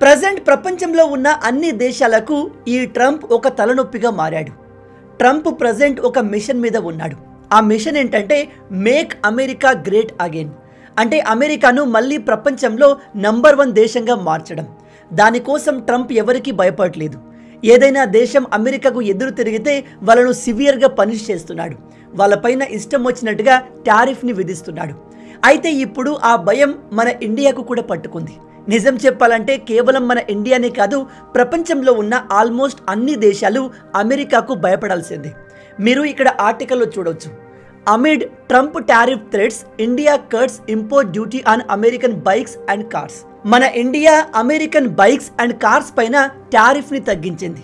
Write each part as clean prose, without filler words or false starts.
Present ప్రపంచంలో ఉన్న అన్ని దేశాలకు ఈ ట్రంప్ ఒక తలనొప్పిగా మారాడు. ట్రంప్ ప్రజెంట్ ఒక మిషన్ మీద ఉన్నాడు. ఆ మిషన్ ఏంటంటే మేక్ అమెరికా గ్రేట్ అగైన్. అంటే అమెరికాను మళ్ళీ ప్రపంచంలో నంబర్ 1 దేశంగా మార్చడం. దానికోసం ట్రంప్ ఎవరికీ భయపడలేదు. ఏదైనా దేశం అమెరికాకు ఎదురు తిరిగితే వాళ్ళను సివియర్గా పనిష్ చేస్తున్నాడు. వాళ్ళపైన ఇష్టం వచ్చినట్టుగా టారిఫ్ని విధిస్తున్నాడు. అయితే ఇప్పుడు ఆ భయం మన ఇండియాకు కూడా పట్టుకుంది. నిజం చెప్పాలంటే కేవలం మన ఇండియానే కాదు, ప్రపంచంలో ఉన్న ఆల్మోస్ట్ అన్ని దేశాలు అమెరికాకు భయపడాల్సిందే. మీరు ఇక్కడ ఆర్టికల్లో చూడవచ్చు. Amid Trump tariff threats, India cuts import duty on American bikes and cars. మన India American bikes and cars పైన టారిఫ్ని తగ్గించింది.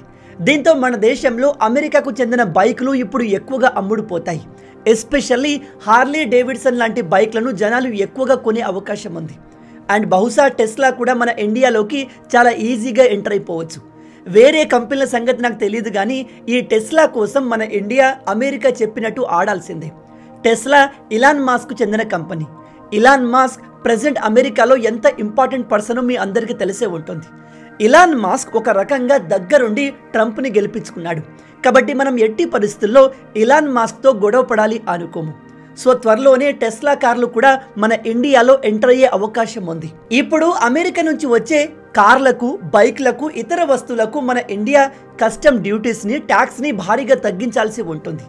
దీంతో మన దేశంలో అమెరికాకు చెందిన బైకులు ఇప్పుడు ఎక్కువగా అమ్ముడుపోతాయి. ఎస్పెషల్లీ హార్లీ డేవిడ్సన్ లాంటి బైక్లను జనాలు ఎక్కువగా కొనే అవకాశం ఉంది. అండ్ బహుశా టెస్లా కూడా మన ఇండియాలోకి చాలా ఈజీగా ఎంటర్ అయిపోవచ్చు. వేరే కంపెనీల సంగతి నాకు తెలియదు, కానీ ఈ టెస్లా కోసం మన ఇండియా అమెరికా చెప్పినట్టు ఆడాల్సిందే. టెస్లా ఇలాన్ మాస్క్ చెందిన కంపెనీ. ఇలాన్ మాస్క్ ప్రెజెంట్ అమెరికాలో ఎంత ఇంపార్టెంట్ పర్సనో మీ అందరికీ తెలిసే ఉంటుంది. ఇలాన్ మాస్క్ ఒక రకంగా దగ్గరుండి ట్రంప్ని గెలిపించుకున్నాడు. కాబట్టి మనం ఎట్టి పరిస్థితుల్లో ఇలాన్ మాస్క్తో గొడవ పడాలి అనుకోము. సో త్వరలోనే టెస్లా కార్లు కూడా మన ఇండియాలో ఎంటర్ అయ్యే అవకాశం ఉంది. ఇప్పుడు అమెరికా నుంచి వచ్చే కార్లకు, బైక్లకు, ఇతర వస్తువులకు మన ఇండియా కస్టమ్ డ్యూటీస్ని, ట్యాక్స్ని భారీగా తగ్గించాల్సి ఉంటుంది.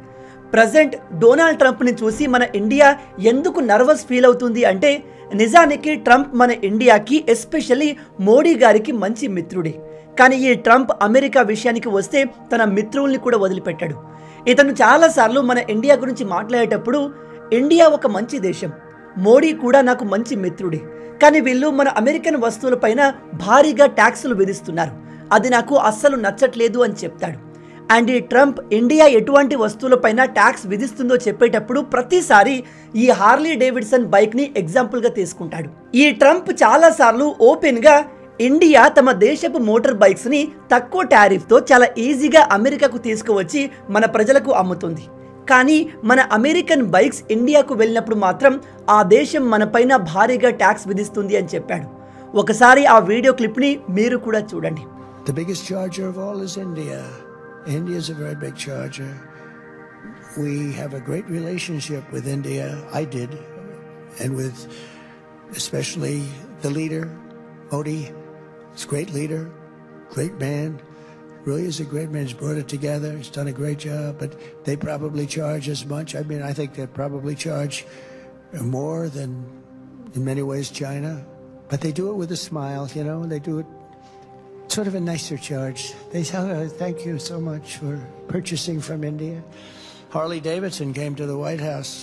ప్రజెంట్ డొనాల్డ్ ట్రంప్ని చూసి మన ఇండియా ఎందుకు నర్వస్ ఫీల్ అవుతుంది అంటే, నిజానికి ట్రంప్ మన ఇండియాకి, ఎస్పెషల్లీ మోడీ గారికి మంచి మిత్రుడే. కానీ ఈ ట్రంప్ అమెరికా విషయానికి వస్తే తన మిత్రుల్ని కూడా వదిలిపెట్టాడు. ఇతను చాలాసార్లు మన ఇండియా గురించి మాట్లాడేటప్పుడు, ఇండియా ఒక మంచి దేశం, మోడీ కూడా నాకు మంచి మిత్రుడే, కానీ వీళ్ళు మన అమెరికన్ వస్తువులపైన భారీగా ట్యాక్సులు విధిస్తున్నారు, అది నాకు అస్సలు నచ్చట్లేదు అని చెప్తాడు. అండ్ ఈ ట్రంప్ ఇండియా ఎటువంటి వస్తువులపైన ట్యాక్స్ విధిస్తుందో చెప్పేటప్పుడు ప్రతిసారి ఈ హార్లీ డేవిడ్సన్ బైక్ని ఎగ్జాంపుల్గా తీసుకుంటాడు. ఈ ట్రంప్ చాలాసార్లు ఓపెన్గా ఇండియా తమ దేశపు మోటార్ బైక్స్ని తక్కువ టారిఫ్తో చాలా ఈజీగా అమెరికాకు తీసుకువచ్చి మన ప్రజలకు అమ్ముతుంది. కానీ మన అమెరికన్ బైక్స్ ఇండియాకు వెళ్ళినప్పుడు మాత్రం ఆ దేశం మనపైన భారీగా ట్యాక్స్ విధిస్తుంది అని చెప్పాడు. ఒకసారి ఆ వీడియో క్లిప్ని మీరు కూడా చూడండి. The biggest charger of all is India. India is a very big charger. We have a great relationship with India. I did, and with especially the leader, Modi. He's a great leader, great man. Really is a great man. He's brought it together. He's done a great job, but they probably charge as much. I mean, I think they probably charge more than, in many ways, China. But they do it with a smile, you know. They do it sort of a nicer charge. They tell her, thank you so much for purchasing from India. Harley Davidson came to the White House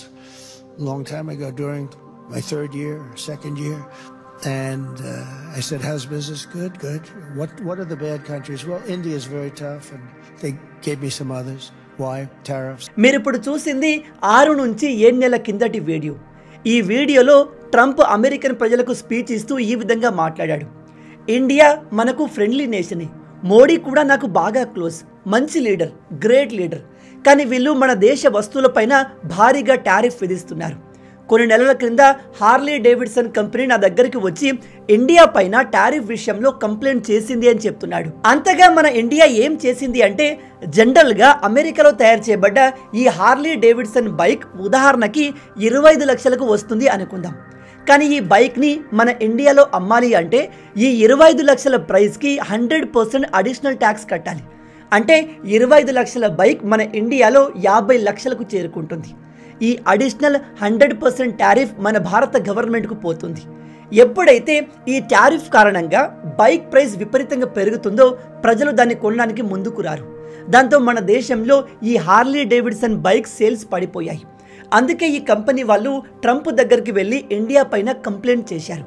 a long time ago during my second year. And I said, how's business? Good, good. What are the bad countries? Well, India is very tough, and they gave me some others. Why? Tariffs. మీరు ఇప్పుడు చూసింది 6 నుంచి 7 నెలల కిందటి video. ఈ వీడియోలో Trump American ప్రజలకు speech ఇస్తూ ఈ విధంగా మాట్లాడాడు. ఇండియా మనకు ఫ్రెండ్లీ నేషనే, మోడీ కూడా నాకు బాగా క్లోజ్, మంచి లీడర్, గ్రేట్ లీడర్, కానీ వీళ్ళు మన దేశ వస్తువులపైన భారీగా టారిఫ్ విధిస్తున్నారు. కొన్ని నెలల క్రింద హార్లీ డేవిడ్సన్ కంపెనీ నా దగ్గరికి వచ్చి ఇండియా పైన టారిఫ్ విషయంలో కంప్లైంట్ చేసింది అని చెప్తున్నాడు. అంతగా మన ఇండియా ఏం చేసింది అంటే, జనరల్గా అమెరికాలో తయారు చేయబడ్డ ఈ హార్లీ డేవిడ్సన్ బైక్ ఉదాహరణకి 25 లక్షలకు వస్తుంది అనుకుందాం. కానీ ఈ బైక్ని మన ఇండియాలో అమ్మాలి అంటే ఈ 25 లక్షల ప్రైస్కి 100% అడిషనల్ ట్యాక్స్ కట్టాలి. అంటే 25 లక్షల బైక్ మన ఇండియాలో 50 లక్షలకు చేరుకుంటుంది. ఈ అడిషనల్ 100% టారిఫ్ మన భారత గవర్నమెంట్కు పోతుంది. ఎప్పుడైతే ఈ టారిఫ్ కారణంగా బైక్ ప్రైస్ విపరీతంగా పెరుగుతుందో ప్రజలు దాన్ని కొనడానికి ముందుకు రారు. దాంతో మన దేశంలో ఈ హార్లీ డేవిడ్సన్ బైక్ సేల్స్ పడిపోయాయి. అందుకే ఈ కంపెనీ వాళ్ళు ట్రంప్ దగ్గరికి వెళ్ళి ఇండియా పైన కంప్లైంట్ చేశారు.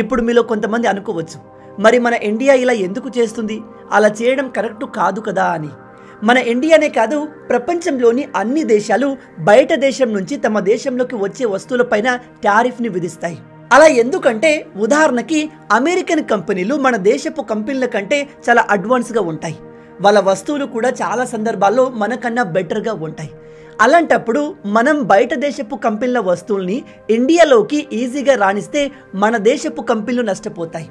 ఇప్పుడు మీలో కొంతమంది అనుకోవచ్చు, మరి మన ఇండియా ఇలా ఎందుకు చేస్తుంది, అలా చేయడం కరెక్ట్ కాదు కదా అని. మన ఇండియానే కాదు, ప్రపంచంలోని అన్ని దేశాలు బయట దేశం నుంచి తమ దేశంలోకి వచ్చే వస్తువులపైన టారిఫ్ని విధిస్తాయి. అలా ఎందుకంటే, ఉదాహరణకి అమెరికన్ కంపెనీలు మన దేశపు కంపెనీల కంటే చాలా అడ్వాన్స్గా ఉంటాయి. వాళ్ళ వస్తువులు కూడా చాలా సందర్భాల్లో మనకన్నా బెటర్గా ఉంటాయి. అలాంటప్పుడు మనం బయట దేశపు కంపెనీల వస్తువుల్ని ఇండియాలోకి ఈజీగా రాణిస్తే మన దేశపు కంపెనీలు నష్టపోతాయి.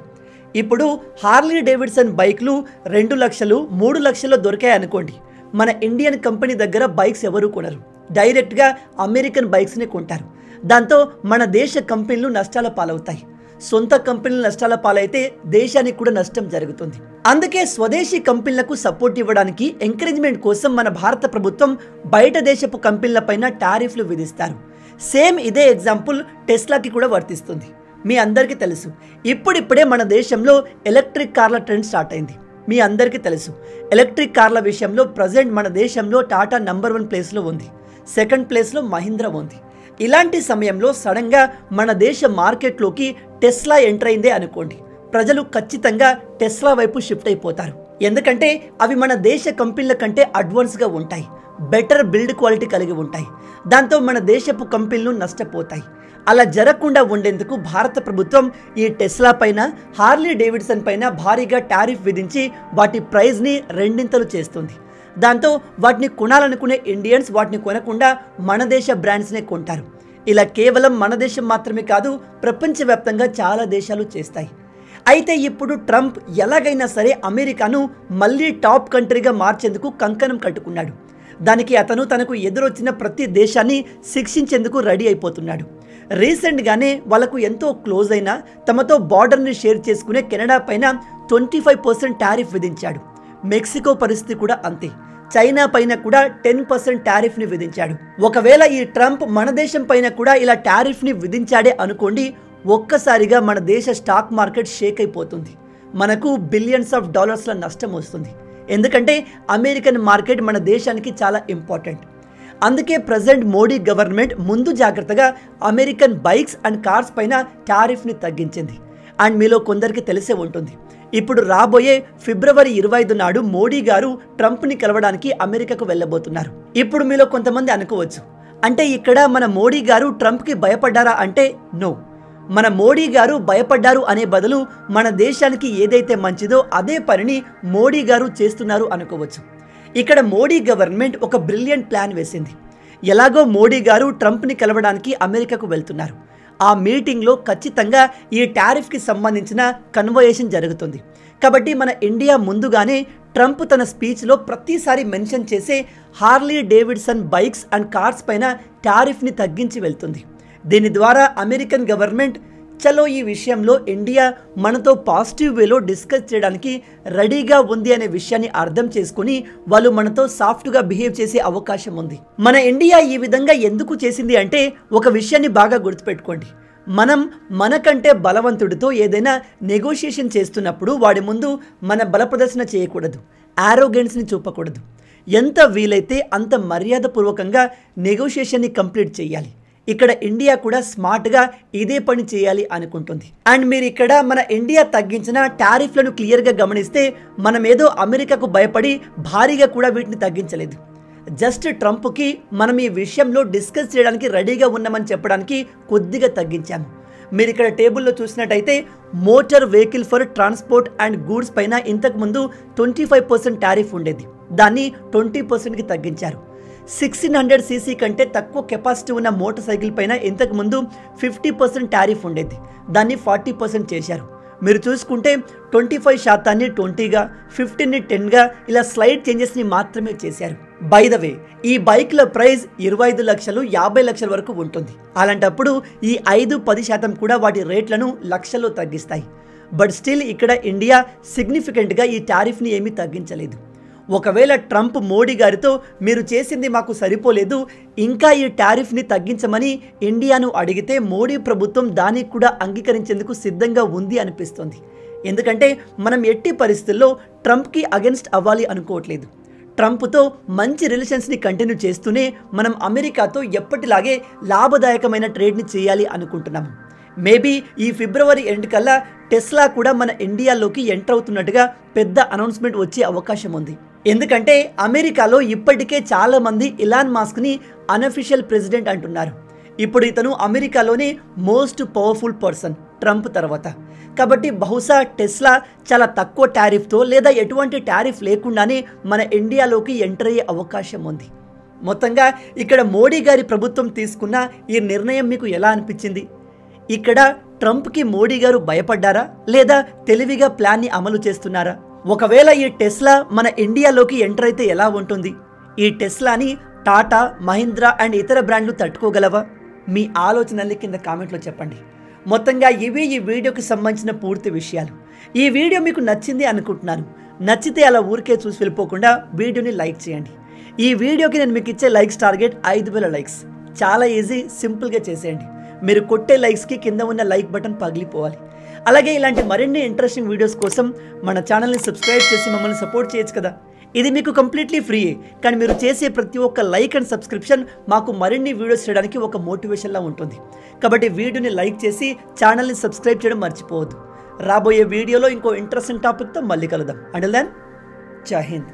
ఇప్పుడు హార్లీ డేవిడ్సన్ బైక్లు 2 లక్షలు 3 లక్షల్లో దొరికాయి అనుకోండి, మన ఇండియన్ కంపెనీ దగ్గర బైక్స్ ఎవరు కొనరు, డైరెక్ట్గా అమెరికన్ బైక్స్ని కొంటారు. దాంతో మన దేశ కంపెనీలు నష్టాల పాలవుతాయి. సొంత కంపెనీలు నష్టాల పాలైతే దేశానికి కూడా నష్టం జరుగుతుంది. అందుకే స్వదేశీ కంపెనీలకు సపోర్ట్ ఇవ్వడానికి ఎంకరేజ్మెంట్ కోసం మన భారత ప్రభుత్వం బయట దేశపు కంపెనీలపైన టారిఫ్లు విధిస్తారు. సేమ్ ఇదే ఎగ్జాంపుల్ టెస్లాకి కూడా వర్తిస్తుంది. మీ అందరికీ తెలుసు, ఇప్పుడిప్పుడే మన దేశంలో ఎలక్ట్రిక్ కార్ల ట్రెండ్ స్టార్ట్ అయింది. మీ అందరికీ తెలుసు, ఎలక్ట్రిక్ కార్ల విషయంలో ప్రజెంట్ మన దేశంలో టాటా నంబర్ 1 ప్లేస్లో ఉంది, సెకండ్ ప్లేస్లో మహీంద్రా ఉంది. ఇలాంటి సమయంలో సడన్గా మన దేశ మార్కెట్లోకి టెస్లా ఎంటర్ అయిందే అనుకోండి, ప్రజలు ఖచ్చితంగా టెస్లా వైపు షిఫ్ట్ అయిపోతారు. ఎందుకంటే అవి మన దేశ కంపెనీల కంటే అడ్వాన్స్గా ఉంటాయి, బెటర్ బిల్డ్ క్వాలిటీ కలిగి ఉంటాయి. దాంతో మన దేశపు కంపెనీలు నష్టపోతాయి. అలా జరగకుండా ఉండేందుకు భారత ప్రభుత్వం ఈ టెస్లా పైన, హార్లీ డేవిడ్సన్ పైన భారీగా టారిఫ్ విధించి వాటి ప్రైస్ని రెండింతలు చేస్తుంది. దాంతో వాటిని కొనాలనుకునే ఇండియన్స్ వాటిని కొనకుండా మన దేశ బ్రాండ్స్నే కొంటారు. ఇలా కేవలం మన దేశం మాత్రమే కాదు, ప్రపంచవ్యాప్తంగా చాలా దేశాలు చేస్తాయి. అయితే ఇప్పుడు ట్రంప్ ఎలాగైనా సరే అమెరికాను మళ్ళీ టాప్ కంట్రీగా మార్చేందుకు కంకణం కట్టుకున్నాడు. దానికి అతను తనకు ఎదురొచ్చిన ప్రతి దేశాన్ని శిక్షించేందుకు రెడీ అయిపోతున్నాడు. రీసెంట్గానే వాళ్ళకు ఎంతో క్లోజ్ అయిన, తమతో బార్డర్ని షేర్ చేసుకునే కెనడా పైన 25% టారిఫ్ విధించాడు. మెక్సికో పరిస్థితి కూడా అంతే. చైనా పైన కూడా 10% టారిఫ్ని విధించాడు. ఒకవేళ ఈ ట్రంప్ మన దేశం పైన కూడా ఇలా టారిఫ్ని విధించాడే అనుకోండి, ఒక్కసారిగా మన దేశ స్టాక్ మార్కెట్ షేక్ అయిపోతుంది. మనకు బిలియన్స్ ఆఫ్ డాలర్స్ల నష్టం వస్తుంది. ఎందుకంటే అమెరికన్ మార్కెట్ మన దేశానికి చాలా ఇంపార్టెంట్. అందుకే ప్రజెంట్ మోడీ గవర్నమెంట్ ముందు జాగ్రత్తగా అమెరికన్ బైక్స్ అండ్ కార్స్ పైన టారిఫ్ని తగ్గించింది. అండ్ మీలో కొందరికి తెలిసే ఉంటుంది, ఇప్పుడు రాబోయే ఫిబ్రవరి 25 నాడు మోడీ గారు ట్రంప్ని కలవడానికి అమెరికాకు వెళ్ళబోతున్నారు. ఇప్పుడు మీలో కొంతమంది అనుకోవచ్చు, అంటే ఇక్కడ మన మోడీ గారు ట్రంప్కి భయపడ్డారా అంటే నో. మన మోడీ గారు భయపడ్డారు అనే బదులు మన దేశానికి ఏదైతే మంచిదో అదే పనిని మోడీ గారు చేస్తున్నారు అనుకోవచ్చు. ఇక్కడ మోడీ గవర్నమెంట్ ఒక బ్రిలియంట్ ప్లాన్ వేసింది. ఎలాగో మోడీ గారు ట్రంప్ని కలవడానికి అమెరికాకు వెళ్తున్నారు. ఆ మీటింగ్లో ఖచ్చితంగా ఈ టారిఫ్కి సంబంధించిన కన్వర్సేషన్ జరుగుతుంది. కాబట్టి మన ఇండియా ముందుగానే ట్రంప్ తన స్పీచ్లో ప్రతిసారి మెన్షన్ చేసే Harley Davidson bikes and cars పైన టారిఫ్ని తగ్గించి వెళ్తుంది. దీని ద్వారా అమెరికన్ గవర్నమెంట్ చలో ఈ విషయంలో ఇండియా మనతో పాజిటివ్ వేలో డిస్కస్ చేయడానికి రెడీగా ఉంది అనే విషయాన్ని అర్థం చేసుకుని వాళ్ళు మనతో సాఫ్ట్గా బిహేవ్ చేసే అవకాశం ఉంది. మన ఇండియా ఈ విధంగా ఎందుకు చేసింది అంటే ఒక విషయాన్ని బాగా గుర్తుపెట్టుకోండి. మనం మనకంటే బలవంతుడితో ఏదైనా నెగోషియేషన్ చేస్తున్నప్పుడు వాడి ముందు మన బల ప్రదర్శన చేయకూడదు, ఆరోగెన్స్ని చూపకూడదు. ఎంత వీలైతే అంత మర్యాదపూర్వకంగా నెగోషియేషన్ని కంప్లీట్ చేయాలి. ఇక్కడ ఇండియా కూడా స్మార్ట్గా ఇదే పని చేయాలి అనుకుంటుంది. అండ్ మీరు ఇక్కడ మన ఇండియా తగ్గించిన టారిఫ్లను క్లియర్గా గమనిస్తే మనం ఏదో అమెరికాకు భయపడి భారీగా కూడా వీటిని తగ్గించలేదు. జస్ట్ ట్రంప్కి మనం ఈ విషయంలో డిస్కస్ చేయడానికి రెడీగా ఉన్నామని చెప్పడానికి కొద్దిగా తగ్గించాము. మీరు ఇక్కడ టేబుల్లో చూసినట్టయితే motor vehicle for transport and goods పైన ఇంతకుముందు 25% టారిఫ్ ఉండేది, దాన్ని 20%కి తగ్గించారు. 1600cc కంటే తక్కువ కెపాసిటీ ఉన్న మోటార్ సైకిల్ పైన ఇంతకుముందు 50% టారిఫ్ ఉండేది, దాన్ని 40% చేశారు. మీరు చూసుకుంటే 25% 20గా, 15ని 10గా ఇలా స్లైడ్ చేంజెస్ని మాత్రమే చేశారు. బై ద వే, ఈ బైక్ల ప్రైస్ 25 లక్షలు 50 లక్షల వరకు ఉంటుంది. అలాంటప్పుడు ఈ 5-10% కూడా వాటి రేట్లను లక్షల్లో తగ్గిస్తాయి. బట్ స్టిల్ ఇక్కడ ఇండియా సిగ్నిఫికెంట్గా ఈ టారిఫ్ని ఏమీ తగ్గించలేదు. ఒకవేళ ట్రంప్ మోడీ గారితో మీరు చేసింది మాకు సరిపోలేదు, ఇంకా ఈ టారిఫ్ని తగ్గించమని ఇండియాను అడిగితే మోడీ ప్రభుత్వం దానికి కూడా అంగీకరించేందుకు సిద్ధంగా ఉంది అనిపిస్తుంది. ఎందుకంటే మనం ఎట్టి పరిస్థితుల్లో ట్రంప్కి అగెన్స్ట్ అవ్వాలి అనుకోవట్లేదు. ట్రంప్తో మంచి రిలేషన్స్ని కంటిన్యూ చేస్తూనే మనం అమెరికాతో ఎప్పటిలాగే లాభదాయకమైన ట్రేడ్ని చేయాలి అనుకుంటున్నాము. మేబీ ఈ ఫిబ్రవరి ఎండ్ కల్లా టెస్లా కూడా మన ఇండియాలోకి ఎంటర్ అవుతున్నట్టుగా పెద్ద అనౌన్స్మెంట్ వచ్చే అవకాశం ఉంది. ఎందుకంటే అమెరికాలో ఇప్పటికే చాలామంది ఇలాన్ మాస్క్ని అన్అఫీషియల్ ప్రెసిడెంట్ అంటున్నారు. ఇప్పుడు ఇతను అమెరికాలోనే మోస్ట్ పవర్ఫుల్ పర్సన్ ట్రంప్ తర్వాత. కాబట్టి బహుశా టెస్లా చాలా తక్కువ టారిఫ్తో లేదా ఎటువంటి టారిఫ్ లేకుండానే మన ఇండియాలోకి ఎంటర్ అయ్యే అవకాశం ఉంది. మొత్తంగా ఇక్కడ మోడీ గారి ప్రభుత్వం తీసుకున్న ఈ నిర్ణయం మీకు ఎలా అనిపించింది? ఇక్కడ ట్రంప్కి మోడీ గారు భయపడ్డారా లేదా తెలివిగా ప్లాన్ని అమలు చేస్తున్నారా? ఒకవేళ ఈ టెస్లా మన ఇండియాలోకి ఎంటర్ అయితే ఎలా ఉంటుంది? ఈ టెస్లాని టాటా, మహీంద్రా అండ్ ఇతర బ్రాండ్లు తట్టుకోగలవా? మీ ఆలోచనల్ని కింద కామెంట్లో చెప్పండి. మొత్తంగా ఇవి ఈ వీడియోకి సంబంధించిన పూర్తి విషయాలు. ఈ వీడియో మీకు నచ్చింది అనుకుంటున్నాను. నచ్చితే అలా ఊరికే చూసి వెళ్ళిపోకుండా వీడియోని లైక్ చేయండి. ఈ వీడియోకి నేను మీకు ఇచ్చే లైక్స్ టార్గెట్ 5000 లైక్స్. చాలా ఈజీ, సింపుల్గా చేసేయండి. మీరు కొట్టే లైక్స్కి కింద ఉన్న లైక్ బటన్ పగిలిపోవాలి. అలాగే ఇలాంటి మరిన్ని ఇంట్రెస్టింగ్ వీడియోస్ కోసం మన ఛానల్ని సబ్స్క్రైబ్ చేసి మమ్మల్ని సపోర్ట్ చేయొచ్చు కదా. ఇది మీకు కంప్లీట్లీ ఫ్రీ, కానీ మీరు చేసే ప్రతి ఒక్క లైక్ అండ్ సబ్స్క్రిప్షన్ మాకు మరిన్ని వీడియోస్ చేయడానికి ఒక మోటివేషన్లా ఉంటుంది. కాబట్టి వీడియోని లైక్ చేసి ఛానల్ని సబ్స్క్రైబ్ చేయడం మర్చిపోవద్దు. రాబోయే వీడియోలో ఇంకో ఇంట్రెస్టింగ్ టాపిక్తో మళ్ళీ కలుద్దాం. అంటిల్ దెన్, జై హింద్.